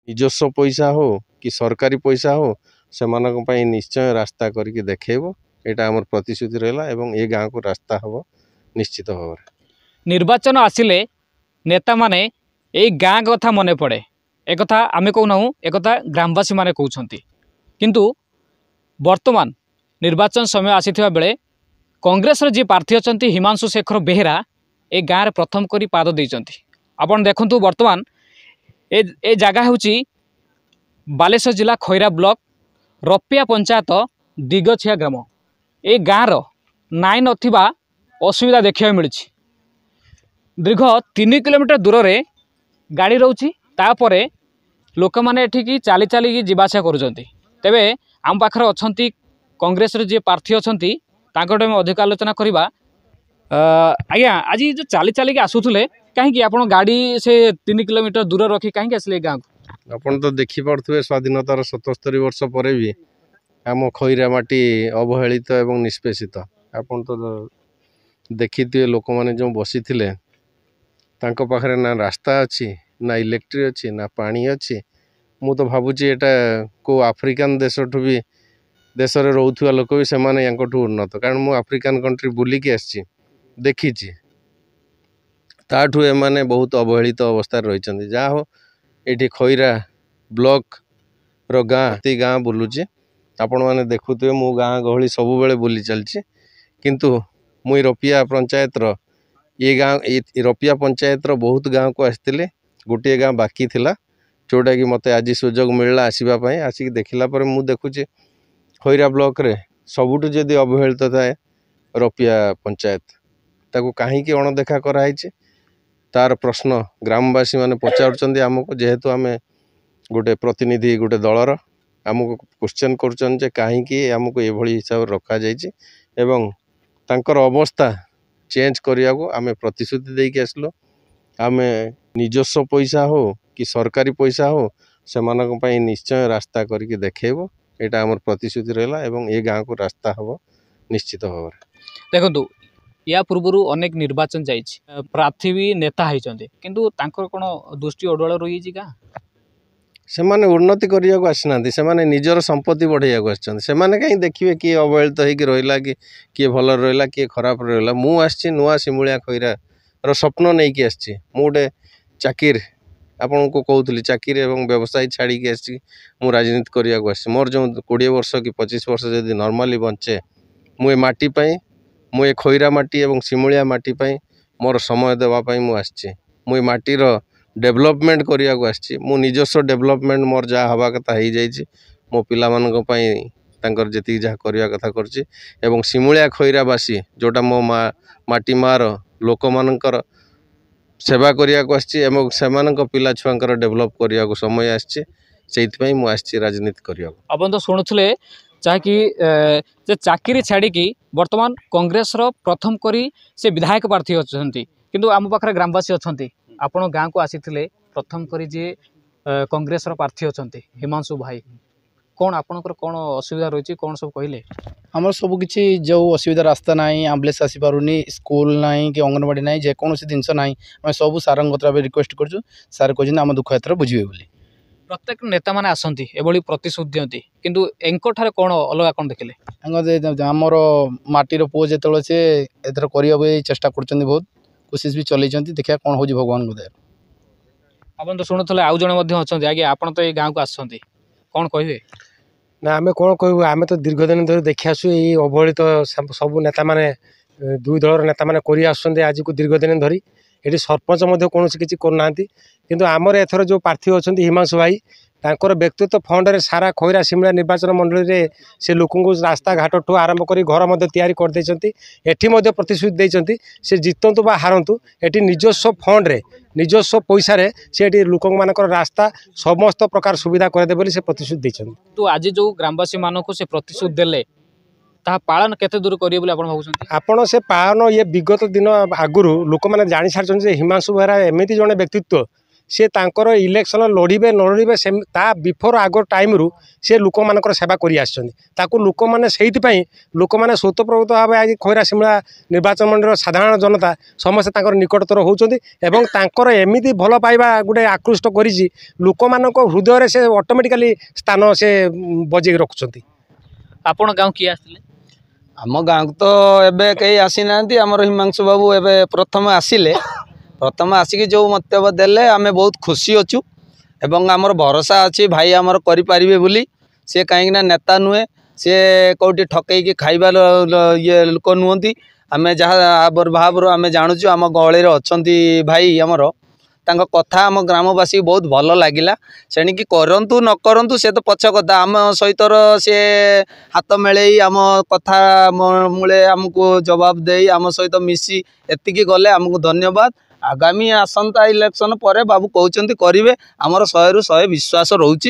ନିଜସ୍ୱ पैसा हो कि सरकारी पैसा हो से निश्चय रास्ता करके देखेब यहाँ आम प्रतिश्रुति रहा एवं ए गाँव को रास्ता हम निश्चित भाव निर्वाचन आसिले नेता माने यही गाँ कथा मन पड़े एक आम कहूना एक ग्रामवासी माने कहते किंतु वर्तमान निर्वाचन समय आसीथिबा बेले कांग्रेस जी प्रार्थी अच्छा हिमांशु शेखर बेहेरा ए गाँव में प्रथम करी पाद देइचंती। आपण देखंतु वर्तमान ए जगह हूँ बालेश्वर जिला खैरा ब्लॉक रपिया पंचायत दिगछिया ग्राम ए गाँव नाई नथिबा असुविधा देखा मिली। दीर्घ 3 किलोमीटर दूर रे गाड़ी रोची तापरे लोक मैंने एठिकी चाली चाली जीवासा करुँच। तेबे आम पाखर अच्छा कांग्रेस जी प्रार्थी अच्छा ताकटे अधिक आलोचना करवा। आज्ञा आज जो चाली चाली आसुले कहीं आप गाड़ी से 3 किलोमीटर दूर रखी कहीं आसले गाँव को आपन तो देखी पारे स्वाधीनतार 77 वर्ष पर भी आम खैरा माटी अवहेलित एवं निष्पेषित आपन तो देखी लोक मैंने जो बसी थे पाखरे ना रास्ता अच्छी ना इलेक्ट्री अच्छी ना पानी अच्छी। मु तो भावुची एटा को आफ्रिकान देश भी देश में रोथुवा लोक भी से उन्नत कारण मु आफ्रिकान कंट्री बुलिकी आसी देखी ताठू एमाने बहुत अवहेलित अवस्था रही। जहाँ हो ये खैरा ब्लॉक रो गाँ गाँ बुलूची आपण मैंने देखुए मु गाँ गहली सब बेले बुली चलची किंतु मुई रपिया पंचायत रो ये गाँव रपिया पंचायत रो बहुत गाँव को आसते गोटे गाँ बाकी थिला जोटा कि मते आज सुजोग मिलला आसवाई आसिक देखला मु देखुची खैरा ब्लॉक रे सबुठु जदि अवहेलित थाए रपिया पंचायत ताकू कहीं अणदेखा कराई तार प्रश्न ग्रामवासी माने पचारुचंदी आमको जेहेतु आम गोटे प्रतिनिधि गोटे दलर आमको क्वेश्चन कर कहीं आमको ये हिसाब से रखा जाइए एवं तांकर अवस्था चेंज करने को आम प्रतिश्रुति देके आसलु। आम निजस्व पैसा हो कि सरकारी पैसा हो से निश्चय रास्ता करके देखेब यहाँ आम प्रतिश्रुति रहा एवं ए गाँव को रास्ता हम निश्चित भाव देखु या पूर्व अनेक निर्वाचन जाइए प्रार्थी भी नेता होती किंतु तांकर कौन दृष्टि अडुआल रही गाँ से माने उन्नति करने को आसना से माने निजर संपत्ति बढ़ाइया से कहीं देखिए किए अवहेलित हो रहा कि किए भल रहा किए खराब रहा। मु आसी नुआ सिमुलिया खैरा रो स्वप्न नहीं कि आसी गोटे चाकिर आपन को कहूली चाकिरी एवं व्यवसाय छाड़ी के आसी मु राजनीति करने को आसी मोर जो 20 वर्ष कि 25 वर्ष जदि नॉर्मली बंचे मु ए माटी पाई मु ए खैरा माटी एवं सिमुलिया माटी पाई मोर समय देवाई मु आसी मु ए माटीर डेवलपमेंट करने को आसी मु निजस्व डेवलपमेंट मोर जहाँ हवा कथा हो जाइए मो पिला तांकर जेती जहाँ करने कथा करछि एवं सिमुलिया खैरावासी जोटा मो माटी मार लोक मानकर सेवा करने को आसी एवं सेमानक पिला छुआंकर डेवलप करने को समय आछि से मु आछि राजनीति करने को। अपन तो शुणुले जहाँकि चाकरी छाड़ी वर्तमान कांग्रेस रो प्रथम करी से विधायक प्रार्थी अच्छा किंतु आम पाखरे ग्रामवासी अच्छा आपण गाँव को आसी प्रथम करी जे कांग्रेस रो प्रार्थी अच्छा हिमांशु भाई कौन आपणकर कौन असुविधा रही कौन सब कहले आम सबकि जो असुविधा रास्ता ना आम्बुलेंस आसी पारुनी स्कूल ना कि अंगनवाड़ी ना जेकोसी जिनस ना आम सब सार रिक्वेस्ट करूँ सार कहते आम दुख यात्रा बुझे बोली प्रत्येक नेता मैंने आसती एभली प्रतिश्रुति दिखती किंतु एंकर कौन अलग कौन देखिले आमर माटीर पुओ जो सी एथर करने चेष्टा कर बहुत कोशिश भी चलती देखिए कौन हो भगवान को दया आपन तो शुणुले आउ जड़े अच्छा आगे आप तो ये गाँव को आसती कौन कहे ना आम कौन कहूँ आम तो दीर्घ दिन धर देखी आसु ये अवहेलित सब नेता माने दुई दलर नेता माने करी आसुछन्ते आज को दीर्घ दिन धरी ये सरपंच कौन किसी करना किंतु आमर एथर जो प्रार्थी अच्छा हिमांशु भाई तांकर व्यक्तित्व फंड रे सारा खैरा सिमला निर्वाचन मंडली रे से लोक रास्ता घाट ठू आरंभ कर घर कर प्रतिश्रुति देते से जितंतु बा हारंतु एटी निजस्व फंड रे निजस्व पैसा रे से लोक मानकर रास्ता समस्त प्रकार सुविधा करदे बोली से प्रतिश्रुति देछन। तो आज जो ग्रामवासी मानक से प्रतिश्रुति देले ता पालन केते दूर करिए बोली आपण भाबुछन आपण से पालन ये विगत दिन आगुरु लोक माने जानि सारछन जे हिमांशु बेहरा एमिति जने व्यक्तित्व सी तांकर इलेक्शन लड़े न लड़े से बिफोर आग टाइम सी लोक मान सेवा कर लोक मैंने से लोक मैंने स्वतःप्रवृत्त भाव आज खैरा सिमला निर्वाचन मंडल साधारण जनता समस्ते निकटतर होती एमती भल पाइबा गोटे आकृष्ट कर लोक मान हृदय से ऑटोमेटिकली स्थान से बजे रखुंट। आपण गाँव किए आसले आम गाँव तो एबे कहीं आसी ना आमर हिमांशु बाबू एबे प्रथम आसिले प्रथम आसिक जो मन्तव्य देले आमे बहुत खुशी अच्छु एवं आमर भरोसा अच्छी भाई आमर करें बोली सी कहीं नेता नुहे सी कौटी ठकईकी खाइबा ये लोक नुहति आमे जहाँ भाव आमे जानूँ आम गहली अच्छा भाई आमर तांको कथा आम ग्रामवासी बहुत भल लगिला सेणिकी करंतु न करंतु से तो पछ कथा आम सहित सी हाथ मेले आम कथा मूले आमको जवाब दे आम सहित मिसी एतिकी गले आमको धन्यवाद। आगामी आसंता इलेक्शन पर बाबू कहते करेंगे आमर 100 ରୁ 100 विश्वास रोची।